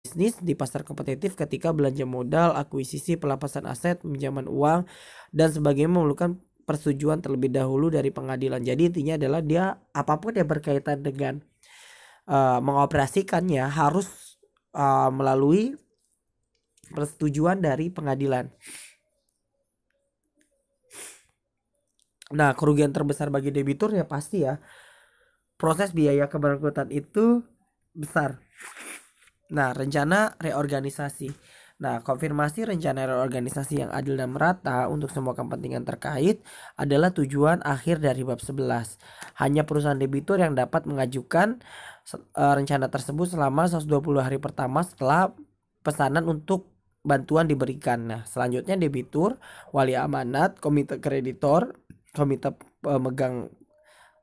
bisnis di pasar kompetitif ketika belanja modal, akuisisi, pelepasan aset, pinjaman uang, dan sebagainya memerlukan persetujuan terlebih dahulu dari pengadilan. Jadi intinya adalah dia apapun yang berkaitan dengan mengoperasikannya harus melalui persetujuan dari pengadilan. Nah, kerugian terbesar bagi debitur ya pasti ya proses biaya kebangkrutan itu besar. Nah, rencana reorganisasi. Nah, konfirmasi rencana reorganisasi yang adil dan merata untuk semua kepentingan terkait adalah tujuan akhir dari bab 11. Hanya perusahaan debitur yang dapat mengajukan rencana tersebut selama 120 hari pertama setelah pesanan untuk bantuan diberikan. Nah, selanjutnya debitur, wali amanat, komite kreditor, komite pemegang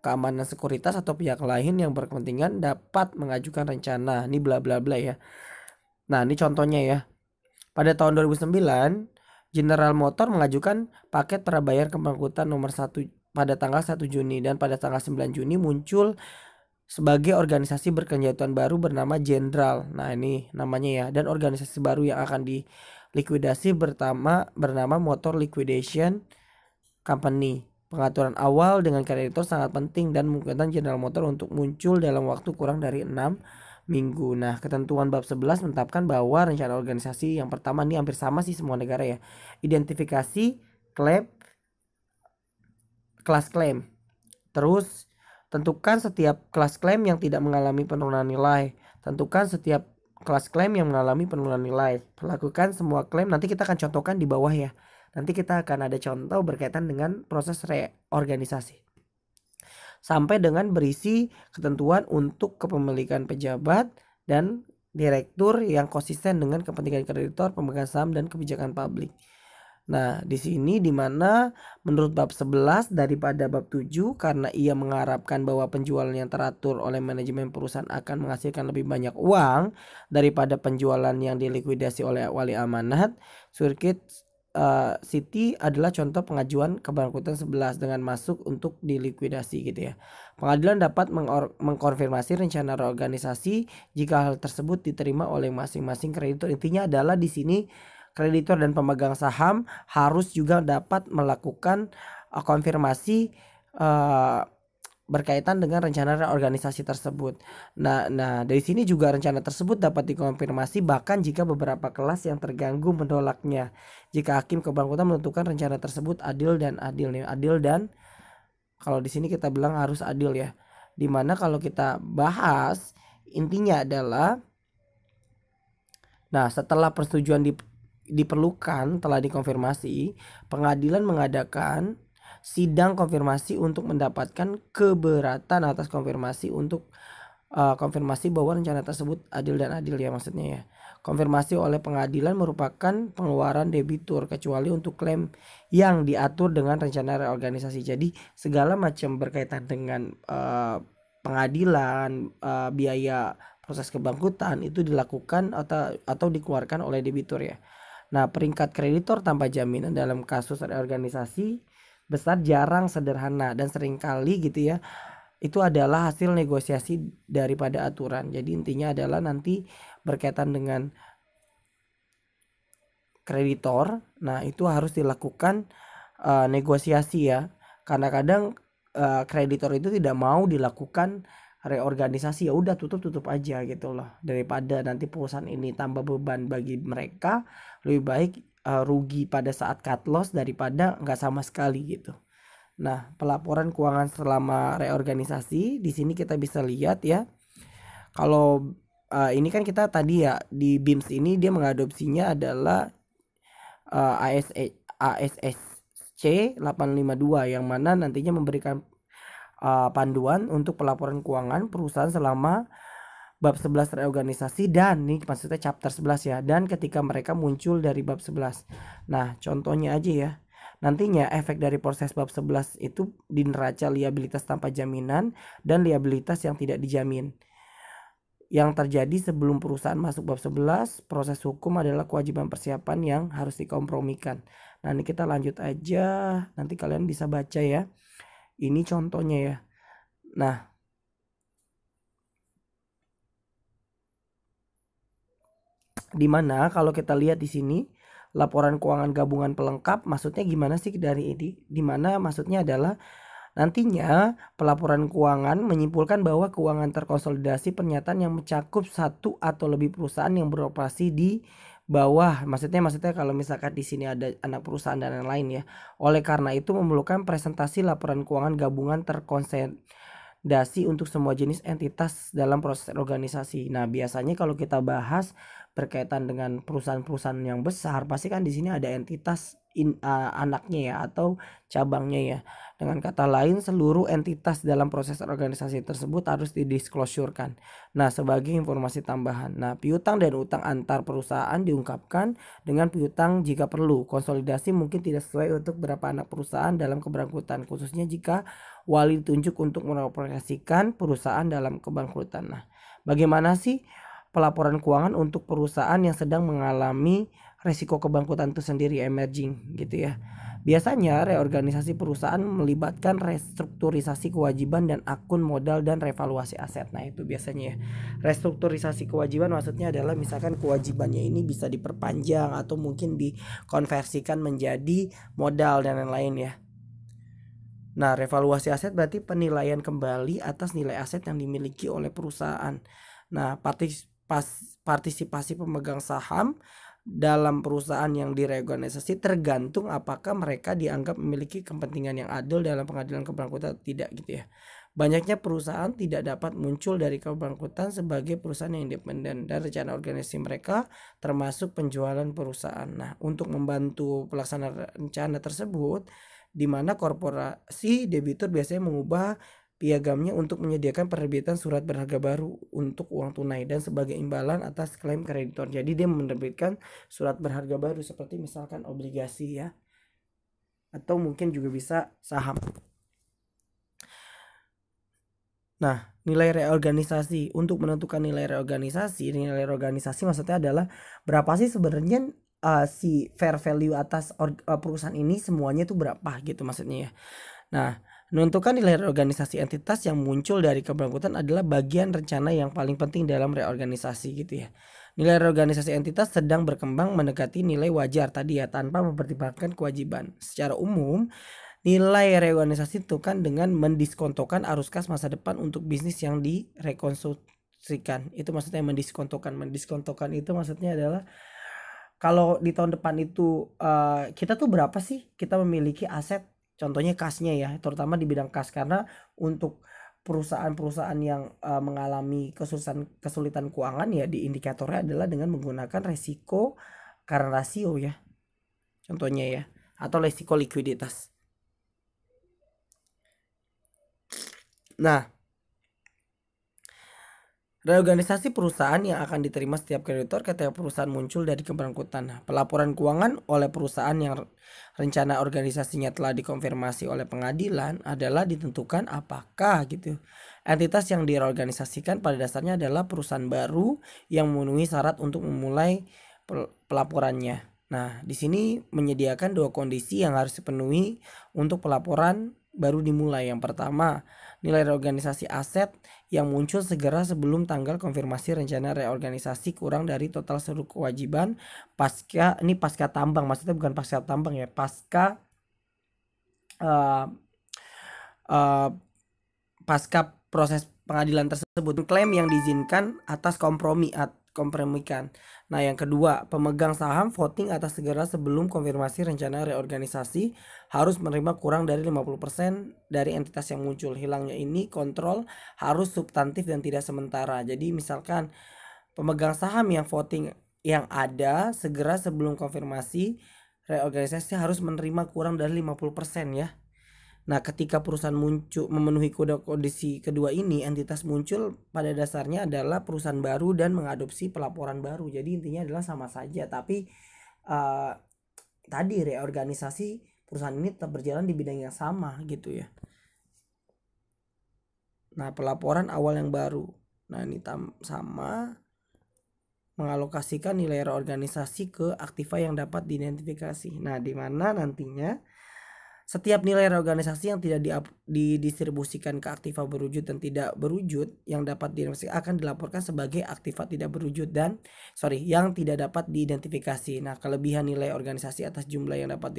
keamanan sekuritas atau pihak lain yang berkepentingan dapat mengajukan rencana. Ini bla bla bla ya. Nah, ini contohnya ya. Pada tahun 2009, General Motor mengajukan paket prabayar kebangkrutan nomor 1 pada tanggal 1 Juni dan pada tanggal 9 Juni muncul sebagai organisasi berkelanjutan baru bernama Jenderal. Nah, ini namanya ya. Dan organisasi baru yang akan dilikuidasi bernama Motor Liquidation Company. Pengaturan awal dengan kreditor sangat penting dan memungkinkan General Motor untuk muncul dalam waktu kurang dari 6 minggu. Nah, ketentuan bab 11 menetapkan bahwa rencana organisasi yang pertama ini hampir sama sih semua negara ya. Identifikasi klaim, kelas klaim. Terus tentukan setiap kelas klaim yang tidak mengalami penurunan nilai. Tentukan setiap kelas klaim yang mengalami penurunan nilai. Lakukan semua klaim. Nanti kita akan contohkan di bawah ya. Nanti kita akan ada contoh berkaitan dengan proses reorganisasi. Sampai dengan berisi ketentuan untuk kepemilikan pejabat dan direktur yang konsisten dengan kepentingan kreditor, pemegang saham, dan kebijakan publik. Nah, di sini dimana menurut bab 11 daripada bab 7 karena ia mengharapkan bahwa penjualan yang teratur oleh manajemen perusahaan akan menghasilkan lebih banyak uang daripada penjualan yang dilikuidasi oleh wali amanat. Circuit City adalah contoh pengajuan kebangkrutan 11 dengan masuk untuk dilikuidasi gitu ya. Pengadilan dapat mengkonfirmasi rencana reorganisasi jika hal tersebut diterima oleh masing-masing kreditor. Intinya adalah di sini kreditor dan pemegang saham harus juga dapat melakukan konfirmasi berkaitan dengan rencana reorganisasi tersebut. Nah, dari sini juga rencana tersebut dapat dikonfirmasi bahkan jika beberapa kelas yang terganggu menolaknya. Jika hakim kebangkrutan menentukan rencana tersebut adil dan adil dan kalau di sini kita bilang harus adil ya. Dimana kalau kita bahas intinya adalah, nah setelah persetujuan diperlukan telah dikonfirmasi, pengadilan mengadakan sidang konfirmasi untuk mendapatkan keberatan atas konfirmasi untuk konfirmasi bahwa rencana tersebut adil dan adil ya maksudnya ya. Konfirmasi oleh pengadilan merupakan pengeluaran debitur kecuali untuk klaim yang diatur dengan rencana reorganisasi. Jadi segala macam berkaitan dengan pengadilan, biaya proses kebangkrutan itu dilakukan atau dikeluarkan oleh debitur ya. Nah, peringkat kreditor tanpa jaminan dalam kasus reorganisasi besar jarang sederhana dan seringkali gitu ya itu adalah hasil negosiasi daripada aturan. Jadi intinya adalah nanti berkaitan dengan kreditor, nah itu harus dilakukan negosiasi ya, karena kadang kreditor itu tidak mau dilakukan reorganisasi, ya udah tutup aja gitu loh, daripada nanti perusahaan ini tambah beban bagi mereka, lebih baik rugi pada saat cut loss daripada nggak sama sekali gitu. Nah, pelaporan keuangan selama reorganisasi di sini kita bisa lihat ya. Kalau ini kan kita tadi ya di BIMS ini dia mengadopsinya adalah ASSC 852 yang mana nantinya memberikan panduan untuk pelaporan keuangan perusahaan selama bab 11 reorganisasi dan nih maksudnya chapter 11 ya, dan ketika mereka muncul dari bab 11. Nah, contohnya aja ya. Nantinya efek dari proses bab 11 itu di neraca liabilitas tanpa jaminan dan liabilitas yang tidak dijamin. Yang terjadi sebelum perusahaan masuk bab 11, proses hukum adalah kewajiban persiapan yang harus dikompromikan. Nah, ini kita lanjut aja. Nanti kalian bisa baca ya. Ini contohnya ya. Nah, Dimana kalau kita lihat di sini laporan keuangan gabungan pelengkap, maksudnya gimana sih dari ini? Dimana maksudnya adalah nantinya pelaporan keuangan menyimpulkan bahwa keuangan terkonsolidasi pernyataan yang mencakup satu atau lebih perusahaan yang beroperasi di bawah. Maksudnya kalau misalkan di sini ada anak perusahaan dan lain-lain ya. Oleh karena itu memerlukan presentasi laporan keuangan gabungan terkonsolidasi untuk semua jenis entitas dalam proses organisasi. Nah, biasanya kalau kita bahas berkaitan dengan perusahaan-perusahaan yang besar, pasti kan di sini ada entitas anaknya ya atau cabangnya ya. Dengan kata lain, seluruh entitas dalam proses organisasi tersebut harus didisclosurekan. Nah, sebagai informasi tambahan. Nah, piutang dan utang antar perusahaan diungkapkan dengan piutang jika perlu. Konsolidasi mungkin tidak sesuai untuk beberapa anak perusahaan dalam keberangkutan, khususnya jika wali ditunjuk untuk mengoperasikan perusahaan dalam kebangkrutan. Nah, bagaimana sih pelaporan keuangan untuk perusahaan yang sedang mengalami resiko kebangkrutan itu sendiri, emerging gitu ya. Biasanya reorganisasi perusahaan melibatkan restrukturisasi kewajiban dan akun modal dan revaluasi aset. Nah, itu biasanya ya. Restrukturisasi kewajiban maksudnya adalah misalkan kewajibannya ini bisa diperpanjang atau mungkin dikonversikan menjadi modal dan lain-lain ya. Nah, revaluasi aset berarti penilaian kembali atas nilai aset yang dimiliki oleh perusahaan. Nah, partisipasi pemegang saham dalam perusahaan yang direorganisasi tergantung apakah mereka dianggap memiliki kepentingan yang adil dalam pengadilan kebangkrutan atau tidak gitu ya. Banyaknya perusahaan tidak dapat muncul dari kebangkrutan sebagai perusahaan yang independen dan rencana organisasi mereka termasuk penjualan perusahaan. Nah, untuk membantu pelaksanaan rencana tersebut, di mana korporasi debitur biasanya mengubah piagamnya untuk menyediakan penerbitan surat berharga baru untuk uang tunai dan sebagai imbalan atas klaim kreditor. Jadi dia menerbitkan surat berharga baru seperti misalkan obligasi ya, atau mungkin juga bisa saham. Nah, nilai reorganisasi, untuk menentukan nilai reorganisasi maksudnya adalah berapa sih sebenarnya si fair value atas perusahaan ini semuanya itu berapa gitu maksudnya ya. Nah, menentukan nilai reorganisasi entitas yang muncul dari kebangkrutan adalah bagian rencana yang paling penting dalam reorganisasi gitu ya. Nilai reorganisasi entitas sedang berkembang mendekati nilai wajar tadi ya tanpa mempertimbangkan kewajiban. Secara umum, nilai reorganisasi ditentukan dengan mendiskontokan arus kas masa depan untuk bisnis yang direkonstruksikan. Itu maksudnya mendiskontokan. Mendiskontokan itu maksudnya adalah kalau di tahun depan itu kita tuh berapa sih kita memiliki aset, contohnya kasnya ya, terutama di bidang kas, karena untuk perusahaan-perusahaan yang mengalami kesulitan keuangan ya di indikatornya adalah dengan menggunakan resiko current ratio ya, contohnya ya, atau resiko likuiditas. Nah, reorganisasi perusahaan yang akan diterima setiap kreditor ketika perusahaan muncul dari kebangkrutan. Nah, pelaporan keuangan oleh perusahaan yang rencana organisasinya telah dikonfirmasi oleh pengadilan adalah ditentukan apakah gitu. Entitas yang direorganisasikan pada dasarnya adalah perusahaan baru yang memenuhi syarat untuk memulai pelaporannya. Nah, di sini menyediakan dua kondisi yang harus dipenuhi untuk pelaporan baru dimulai. Yang pertama, nilai reorganisasi aset yang muncul segera sebelum tanggal konfirmasi rencana reorganisasi kurang dari total seluruh kewajiban pasca tambang, maksudnya bukan pasca tambang ya, pasca proses pengadilan tersebut, klaim yang diizinkan atas kompromikan. Nah, yang kedua, pemegang saham voting atas segera sebelum konfirmasi rencana reorganisasi harus menerima kurang dari 50% dari entitas yang muncul. Hilangnya ini kontrol harus substantif dan tidak sementara. Jadi misalkan pemegang saham yang voting yang ada segera sebelum konfirmasi reorganisasi harus menerima kurang dari 50% ya. Nah, ketika perusahaan muncul memenuhi kondisi kedua ini, entitas muncul pada dasarnya adalah perusahaan baru dan mengadopsi pelaporan baru. Jadi intinya adalah sama saja, tapi tadi reorganisasi perusahaan ini tetap berjalan di bidang yang sama gitu ya. Nah, pelaporan awal yang baru. Nah, ini sama mengalokasikan nilai reorganisasi ke aktiva yang dapat diidentifikasi. Nah, di mana nantinya Setiap nilai reorganisasi yang tidak didistribusikan ke aktiva berwujud dan tidak berwujud yang dapat akan dilaporkan sebagai aktiva tidak berwujud yang tidak dapat diidentifikasi. Nah, kelebihan nilai organisasi atas jumlah yang dapat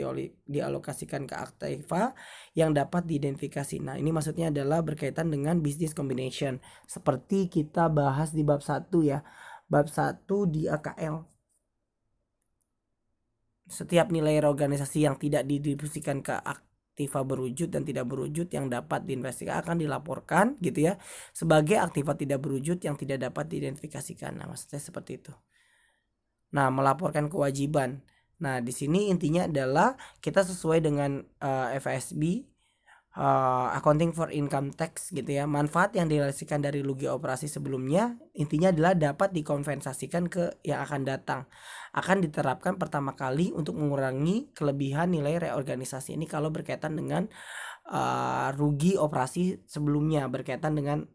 dialokasikan ke aktiva yang dapat diidentifikasi. Nah, ini maksudnya adalah berkaitan dengan business combination seperti kita bahas di bab 1 ya. Bab 1 di AKL. Setiap nilai reorganisasi yang tidak didistribusikan ke aktiva berwujud dan tidak berwujud yang dapat diinvestigasikan akan dilaporkan gitu ya sebagai aktiva tidak berwujud yang tidak dapat diidentifikasikan. Nah, maksudnya seperti itu. Nah, melaporkan kewajiban. Nah, di sini intinya adalah kita sesuai dengan FASB accounting for income tax gitu ya. Manfaat yang direalisasikan dari rugi operasi sebelumnya intinya adalah dapat dikompensasikan ke yang akan datang. Akan diterapkan pertama kali untuk mengurangi kelebihan nilai reorganisasi ini kalau berkaitan dengan rugi operasi sebelumnya berkaitan dengan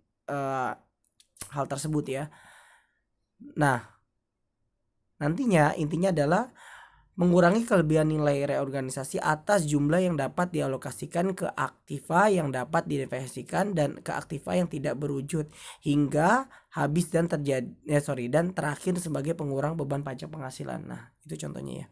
hal tersebut ya. Nah, nantinya intinya adalah mengurangi kelebihan nilai reorganisasi atas jumlah yang dapat dialokasikan ke aktiva yang dapat diinvestasikan dan ke aktiva yang tidak berwujud hingga habis dan terakhir sebagai pengurang beban pajak penghasilan. Nah, itu contohnya ya.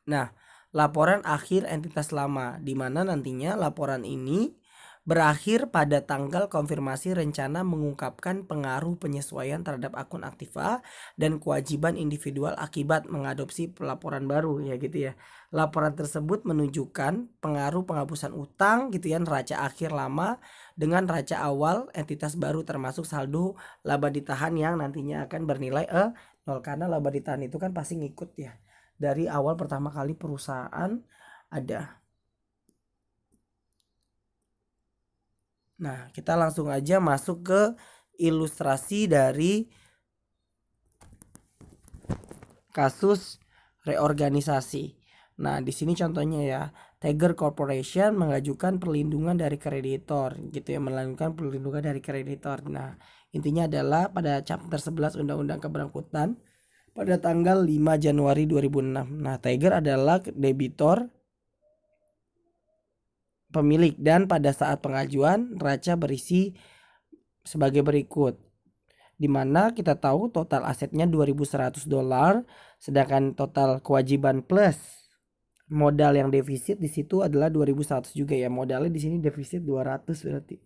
Nah, laporan akhir entitas lama di mana nantinya laporan ini berakhir pada tanggal konfirmasi rencana mengungkapkan pengaruh penyesuaian terhadap akun aktiva dan kewajiban individual akibat mengadopsi pelaporan baru ya gitu ya. Laporan tersebut menunjukkan pengaruh penghapusan utang gitu ya neraca akhir lama dengan neraca awal entitas baru termasuk saldo laba ditahan yang nantinya akan bernilai 0 karena laba ditahan itu kan pasti ngikut ya dari awal pertama kali perusahaan ada. Nah, kita langsung aja masuk ke ilustrasi dari kasus reorganisasi. Nah, di sini contohnya ya, Tiger Corporation mengajukan perlindungan dari kreditor gitu ya, melakukan perlindungan dari kreditor. Nah, intinya adalah pada chapter 11 Undang-Undang Keberangkutan pada tanggal 5 Januari 2006. Nah, Tiger adalah debitor pemilik dan pada saat pengajuan neraca berisi sebagai berikut, di mana kita tahu total asetnya $2.100 sedangkan total kewajiban plus modal yang defisit di situ adalah 2.100 juga ya, modalnya di sini defisit 200 berarti.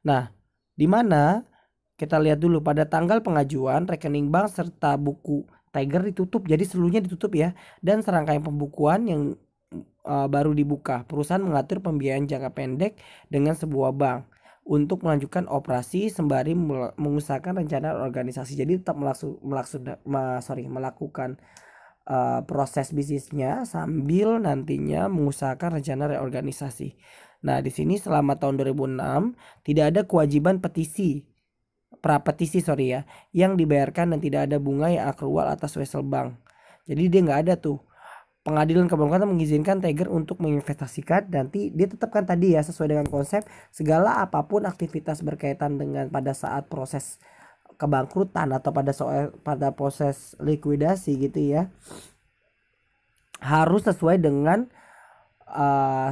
Nah, di mana kita lihat dulu pada tanggal pengajuan rekening bank serta buku Tiger ditutup, jadi seluruhnya ditutup ya, dan serangkaian pembukuan yang baru dibuka. Perusahaan mengatur pembiayaan jangka pendek dengan sebuah bank untuk melanjutkan operasi sembari mengusahakan rencana organisasi. Jadi tetap melakukan proses bisnisnya sambil nantinya mengusahakan rencana reorganisasi. Nah, di sini selama tahun 2006 tidak ada kewajiban prapetisi yang dibayarkan dan tidak ada bunga yang akrual atas wesel bank. Jadi dia nggak ada tuh. Pengadilan Keberangkatan mengizinkan Tiger untuk menginvestasikan, nanti dia tetapkan tadi ya sesuai dengan konsep segala apapun aktivitas berkaitan dengan pada saat proses kebangkrutan atau pada proses likuidasi gitu ya, harus sesuai dengan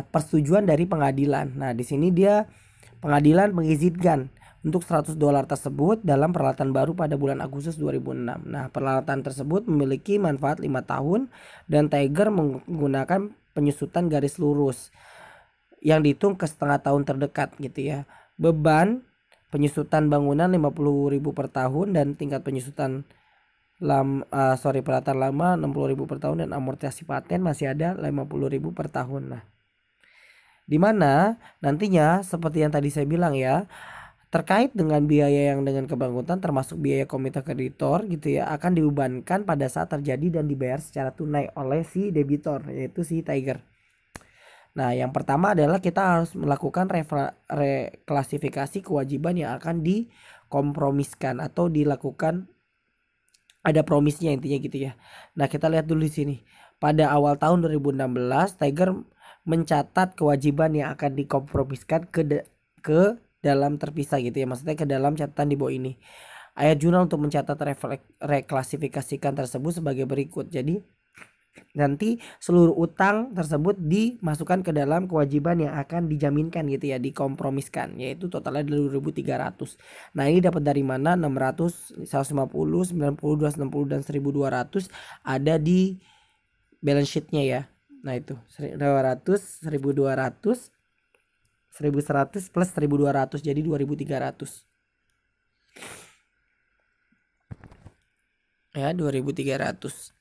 persetujuan dari pengadilan. Nah, di sini dia pengadilan mengizinkan untuk $100 tersebut dalam peralatan baru pada bulan Agustus 2006. Nah, peralatan tersebut memiliki manfaat 5 tahun dan Tiger menggunakan penyusutan garis lurus yang dihitung ke setengah tahun terdekat gitu ya. Beban penyusutan bangunan 50.000 per tahun dan tingkat penyusutan peralatan lama 60.000 per tahun dan amortisasi paten masih ada 50.000 per tahun. Nah, dimana nantinya seperti yang tadi saya bilang ya, terkait dengan biaya yang dengan keberangkutan termasuk biaya komite kreditor gitu ya akan dibebankan pada saat terjadi dan dibayar secara tunai oleh si debitor yaitu si Tiger. Nah, yang pertama adalah kita harus melakukan reklasifikasi kewajiban yang akan dikompromiskan atau dilakukan ada promisnya intinya gitu ya. Nah, kita lihat dulu di sini. Pada awal tahun 2016 Tiger mencatat kewajiban yang akan dikompromiskan ke dalam terpisah gitu ya, maksudnya ke dalam catatan di bawah ini. Ayat jurnal untuk mencatat reklasifikasikan tersebut sebagai berikut. Jadi Nanti seluruh utang tersebut dimasukkan ke dalam kewajiban yang akan dijaminkan gitu ya, dikompromiskan, yaitu totalnya 2.300. Nah ini dapat dari mana? 600, 150, 90, 260 dan 1.200 ada di balance sheetnya ya. Nah itu 200, 1.200, 1.100 plus 1.200 jadi 2.300 ya, 2.300.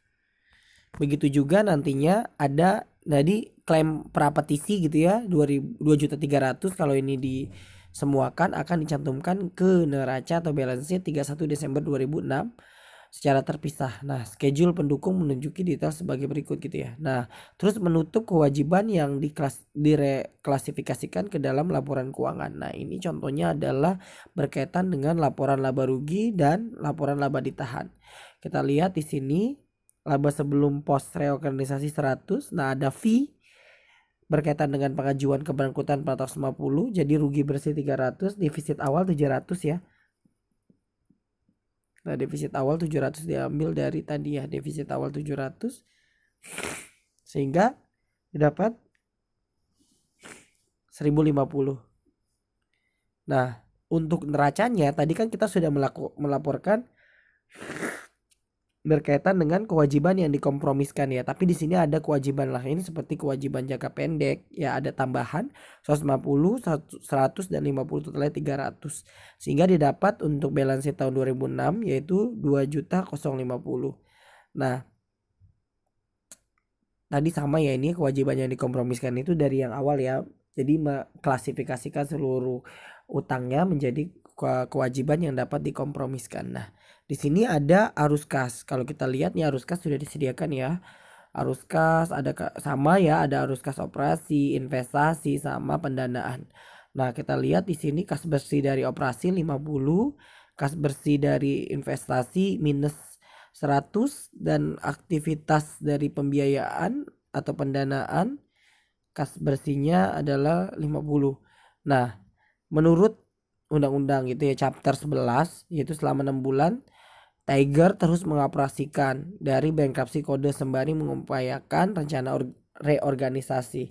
Begitu juga nantinya ada tadi klaim prapetisi gitu ya, 2.300.000 kalau ini disemuakan akan dicantumkan ke neraca atau balance sheet 31 Desember 2006 secara terpisah. Nah, schedule pendukung menunjuki detail sebagai berikut gitu ya. Nah, terus menutup kewajiban yang direklasifikasikan ke dalam laporan keuangan. Nah, ini contohnya adalah berkaitan dengan laporan laba rugi dan laporan laba ditahan. Kita lihat di sini laba sebelum pos reorganisasi 100. Nah, ada fee berkaitan dengan pengajuan keberangkutan 450, jadi rugi bersih 300, defisit awal 700 ya. Nah, defisit awal 700 diambil dari tadi ya, defisit awal 700 sehingga didapat 1050. Nah, untuk neracanya tadi kan kita sudah melaporkan berkaitan dengan kewajiban yang dikompromiskan ya. Tapi di sini ada kewajiban lain seperti kewajiban jangka pendek ya, ada tambahan 150, 100 dan 50 totalnya 300. Sehingga didapat untuk balance sheet tahun 2006 yaitu 2.050. Nah, tadi sama ya, ini kewajiban yang dikompromiskan itu dari yang awal ya. Jadi mengklasifikasikan seluruh utangnya menjadi kewajiban yang dapat dikompromiskan. Nah, di sini ada arus kas. Kalau kita lihat nih arus kas sudah disediakan ya. Arus kas ada sama ya, ada arus kas operasi, investasi sama pendanaan. Nah, kita lihat di sini kas bersih dari operasi 50, kas bersih dari investasi minus 100 dan aktivitas dari pembiayaan atau pendanaan kas bersihnya adalah 50. Nah, menurut undang-undang gitu ya, chapter 11 yaitu selama 6 bulan Tiger terus mengoperasikan dari bankruptcy kode sembari mengupayakan rencana reorganisasi.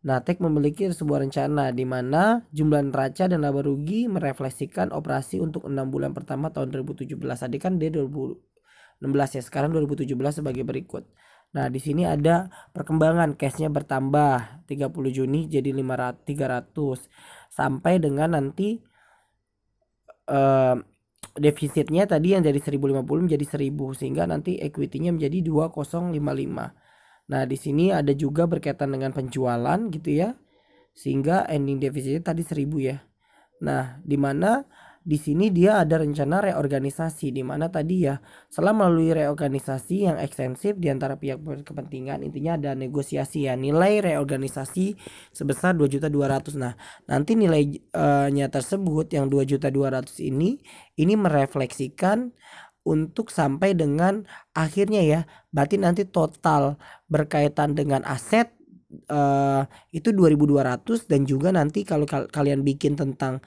Nah, TEK memiliki sebuah rencana di mana jumlah neraca dan laba rugi merefleksikan operasi untuk 6 bulan pertama tahun 2017. Tadi kan dia 2016 ya, sekarang 2017 sebagai berikut. Nah, di sini ada perkembangan cashnya bertambah 30 Juni jadi 300 sampai dengan nanti defisitnya tadi yang dari 1050 menjadi 1000 sehingga nanti equity-nya menjadi 2055. Nah, di sini ada juga berkaitan dengan penjualan gitu ya. Sehingga ending defisitnya tadi 1000 ya. Nah, di mana di sini dia ada rencana reorganisasi di mana tadi ya setelah melalui reorganisasi yang ekstensif di antara pihak berkepentingan, intinya ada negosiasi ya, nilai reorganisasi sebesar 2.200.000. Nah, nanti nilainya tersebut yang 2.200.000 ini merefleksikan untuk sampai dengan akhirnya ya. Berarti nanti total berkaitan dengan aset itu 2.200 dan juga nanti kalau kalian bikin tentang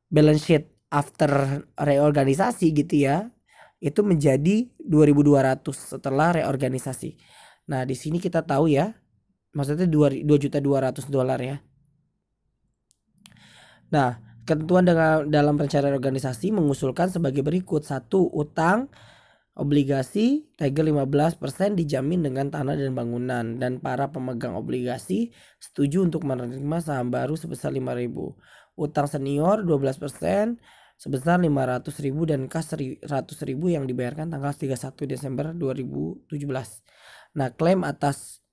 balance sheet after reorganisasi gitu ya, itu menjadi 2.200 setelah reorganisasi. Nah, di sini kita tahu ya, maksudnya 2.200.000 ya. Nah, ketentuan dalam rencana reorganisasi mengusulkan sebagai berikut. 1. Utang obligasi Tiger 15% dijamin dengan tanah dan bangunan dan para pemegang obligasi setuju untuk menerima saham baru sebesar 5.000. Utang senior 12% sebesar 500.000 dan kas 100.000 yang dibayarkan tanggal 31 Desember 2017. Nah, klaim atas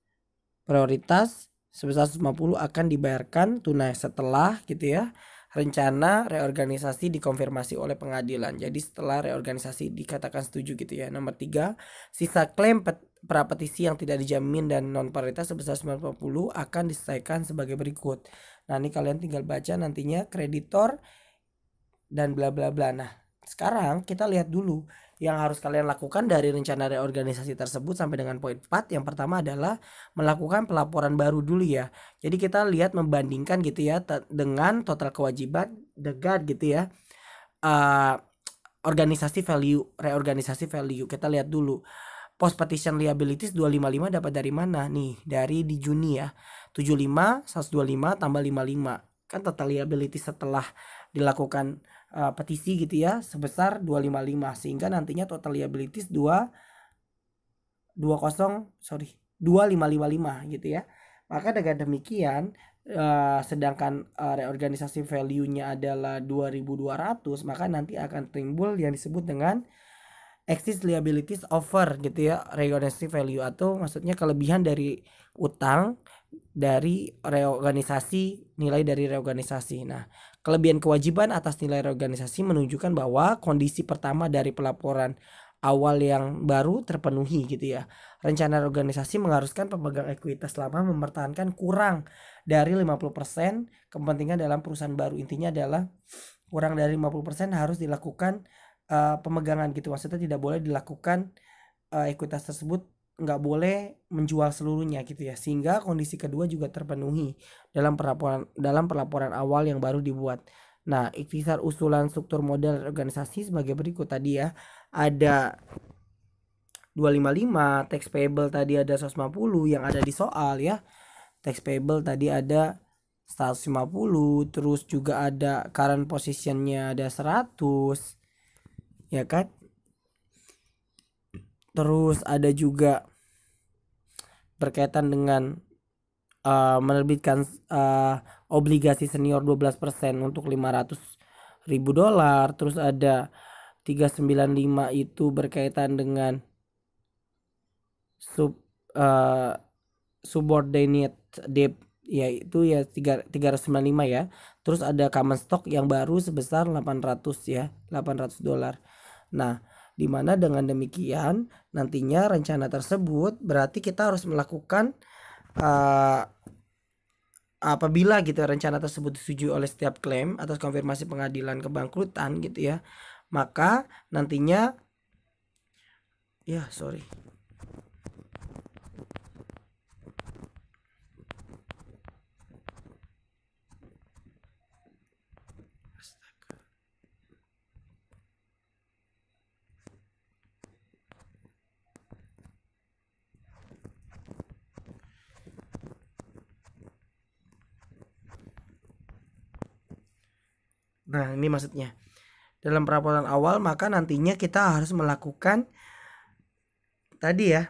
prioritas sebesar 150 akan dibayarkan tunai setelah gitu ya rencana reorganisasi dikonfirmasi oleh pengadilan. Jadi setelah reorganisasi dikatakan setuju gitu ya. Nomor 3, sisa klaim prapetisi yang tidak dijamin dan non paritas sebesar 90 akan diselesaikan sebagai berikut. Nah, ini kalian tinggal baca nantinya kreditor dan bla bla bla. Nah, sekarang kita lihat dulu yang harus kalian lakukan dari rencana reorganisasi tersebut sampai dengan poin 4. Yang pertama adalah melakukan pelaporan baru dulu ya. Jadi kita lihat membandingkan gitu ya dengan total kewajiban degat gitu ya. Organisasi value, reorganisasi value. Kita lihat dulu Post petition liabilities 255 dapat dari mana? Nih, dari di Juni ya. 75, 125 tambah 55. Kan total liabilities setelah dilakukan petisi gitu ya sebesar 255, sehingga nantinya total liabilities 2555 gitu ya. Maka dengan demikian sedangkan reorganisasi value-nya adalah 2200, maka nanti akan timbul yang disebut dengan excess liabilities over gitu ya reorganisasi value, atau maksudnya kelebihan dari utang dari reorganisasi, nilai dari reorganisasi. Nah, kelebihan kewajiban atas nilai reorganisasi menunjukkan bahwa kondisi pertama dari pelaporan awal yang baru terpenuhi gitu ya. Rencana reorganisasi mengharuskan pemegang ekuitas lama mempertahankan kurang dari 50% kepentingan dalam perusahaan baru. Intinya adalah kurang dari 50% harus dilakukan pemegangan gitu. Maksudnya tidak boleh dilakukan ekuitas tersebut, nggak boleh menjual seluruhnya gitu ya, sehingga kondisi kedua juga terpenuhi dalam pelaporan awal yang baru dibuat. Nah, ikhtisar usulan struktur model organisasi sebagai berikut tadi ya. Ada 255, tax payable tadi ada 150 yang ada di soal ya. Tax payable tadi ada 150, terus juga ada current positionnya ada 100 ya kan. Terus ada juga berkaitan dengan menerbitkan obligasi senior 12% untuk 500.000 dolar. Terus ada 395 itu berkaitan dengan subordinate debt, yaitu ya 395 ya. Terus ada common stock yang baru sebesar 800 ya, 800 dolar. Nah, dimana dengan demikian nantinya rencana tersebut berarti kita harus melakukan apabila gitu rencana tersebut disetujui oleh setiap klaim atas konfirmasi pengadilan kebangkrutan gitu ya, maka nantinya ya sorry nah ini maksudnya dalam pelaporan awal, maka nantinya kita harus melakukan tadi ya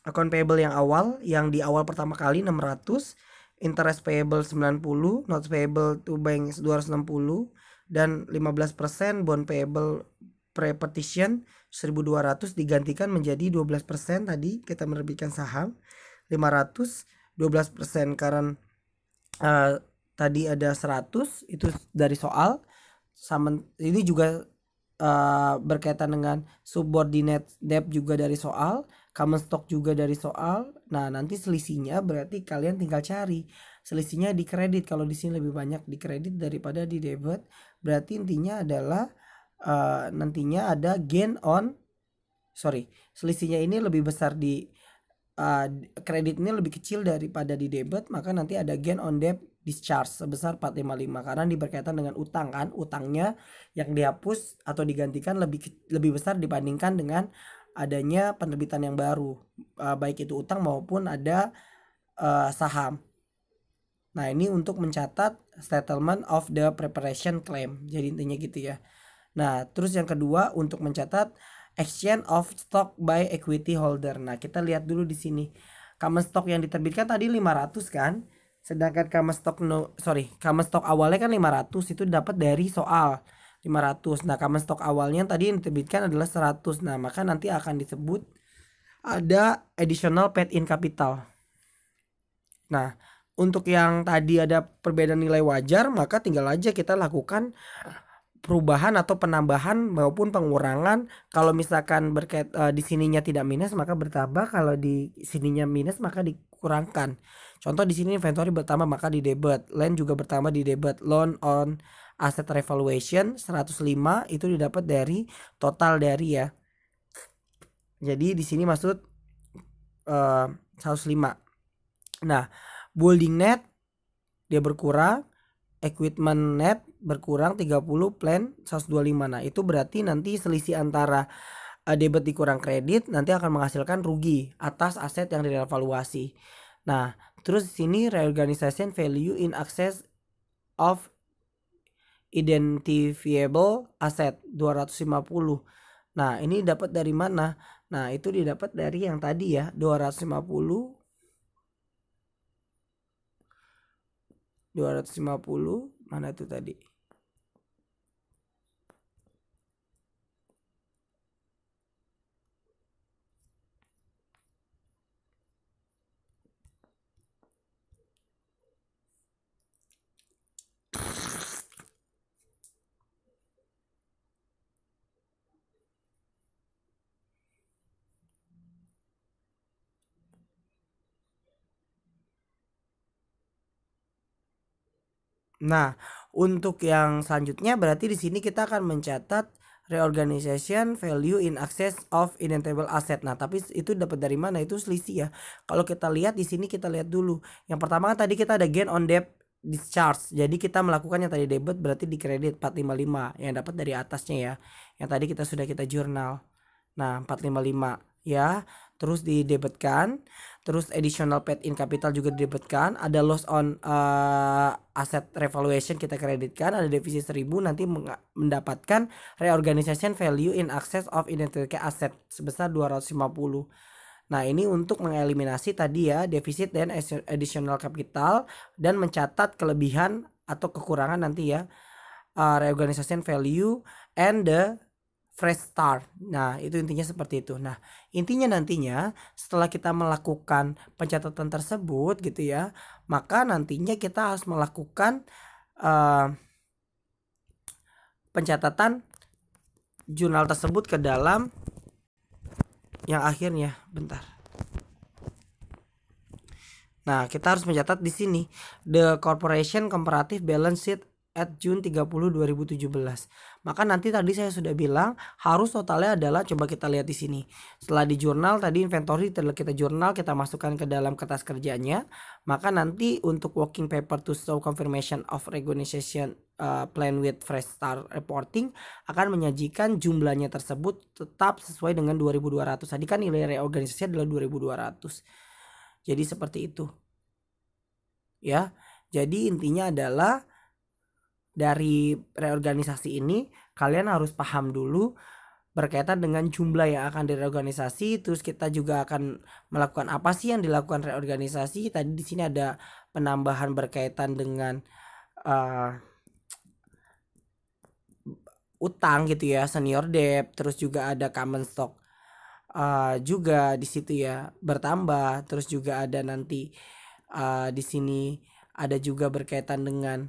account payable yang awal, yang di awal pertama kali 600, interest payable 90, notes payable to bank 260, dan 15% bond payable pre-petition 1200 digantikan menjadi 12% tadi kita menerbitkan saham 500, 12% current tadi ada 100 itu dari soal. Sama ini juga berkaitan dengan subordinate debt juga dari soal, common stock juga dari soal. Nah, nanti selisihnya berarti kalian tinggal cari selisihnya di kredit. Kalau di sini lebih banyak di kredit daripada di debit, berarti intinya adalah nantinya ada gain on selisihnya ini lebih besar di kredit ini lebih kecil daripada di debit, maka nanti ada gain on debt discharge sebesar 455 karena berkaitan dengan utang kan, utangnya yang dihapus atau digantikan lebih besar dibandingkan dengan adanya penerbitan yang baru, baik itu utang maupun ada saham. Nah, ini untuk mencatat settlement of the preparation claim. Jadi intinya gitu ya. Nah, terus yang kedua untuk mencatat exchange of stock by equity holder. Nah, kita lihat dulu di sini. Common stock yang diterbitkan tadi 500 kan? Sedangkan common stock awalnya kan 500, itu dapat dari soal 500. Nah, common stock awalnya tadi yang diterbitkan adalah 100. Nah, maka nanti akan disebut ada additional paid in capital. Nah, untuk yang tadi ada perbedaan nilai wajar, maka tinggal aja kita lakukan perubahan atau penambahan maupun pengurangan. Kalau misalkan di sininya tidak minus maka bertambah, kalau di sininya minus maka dikurangkan. Contoh di sini inventory bertambah maka di debit, land juga bertambah di debit, loan on asset revaluation 105 itu didapat dari total dari ya. Jadi di sini maksud 105. Nah, building net dia berkurang, equipment net berkurang 30, plan 125. Nah, itu berarti nanti selisih antara debit dikurang kredit nanti akan menghasilkan rugi atas aset yang direvaluasi. Nah, terus di sini reorganization value in excess of identifiable asset 250. Nah, ini dapat dari mana? Nah, itu didapat dari yang tadi ya, 250 mana itu tadi? Nah, untuk yang selanjutnya berarti di sini kita akan mencatat reorganization value in excess of identifiable asset. Nah, tapi itu dapat dari mana? Itu selisih ya. Kalau kita lihat di sini kita lihat dulu. Yang pertama kan tadi kita ada gain on debt discharge. Jadi kita melakukan yang tadi debit berarti di kredit 455 yang dapat dari atasnya ya. Yang tadi kita jurnal. Nah, 455 ya. Terus didebitkan. Terus additional paid in capital juga didebitkan, ada loss on asset revaluation kita kreditkan, ada defisit 1000 nanti mendapatkan reorganization value in excess of identified asset sebesar 250. Nah, ini untuk mengeliminasi tadi ya defisit dan additional capital dan mencatat kelebihan atau kekurangan nanti ya reorganization value and the fresh start. Nah, itu intinya seperti itu. Nah, intinya nantinya setelah kita melakukan pencatatan tersebut gitu ya, maka nantinya kita harus melakukan pencatatan jurnal tersebut ke dalam yang akhirnya. Bentar. Nah, kita harus mencatat di sini the corporation comparative balance sheet at June 30 2017. Maka nanti tadi saya sudah bilang harus totalnya adalah, coba kita lihat di sini. Setelah di jurnal tadi inventory kita jurnal, kita masukkan ke dalam kertas kerjanya. Maka nanti untuk working paper to show confirmation of reorganization plan with fresh start reporting akan menyajikan jumlahnya tersebut tetap sesuai dengan 2200. Tadi kan nilai reorganisasi adalah 2200. Jadi seperti itu. Ya. Jadi intinya adalah dari reorganisasi ini kalian harus paham dulu berkaitan dengan jumlah yang akan direorganisasi. Terus kita juga akan melakukan apa sih yang dilakukan reorganisasi. Tadi di sini ada penambahan berkaitan dengan utang gitu ya, senior debt. Terus juga ada common stock juga di situ ya bertambah. Terus juga ada nanti di sini ada juga berkaitan dengan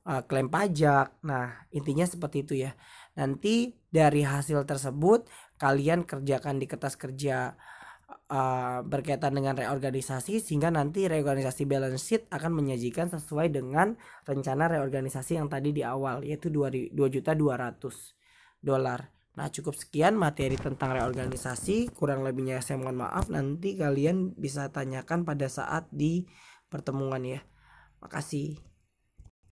klaim pajak. Nah, intinya seperti itu ya. Nanti dari hasil tersebut kalian kerjakan di kertas kerja berkaitan dengan reorganisasi, sehingga nanti reorganisasi balance sheet akan menyajikan sesuai dengan rencana reorganisasi yang tadi di awal, yaitu 2.200.000 dolar. Nah, cukup sekian materi tentang reorganisasi. Kurang lebihnya saya mohon maaf. Nanti kalian bisa tanyakan pada saat di pertemuan ya. Makasih.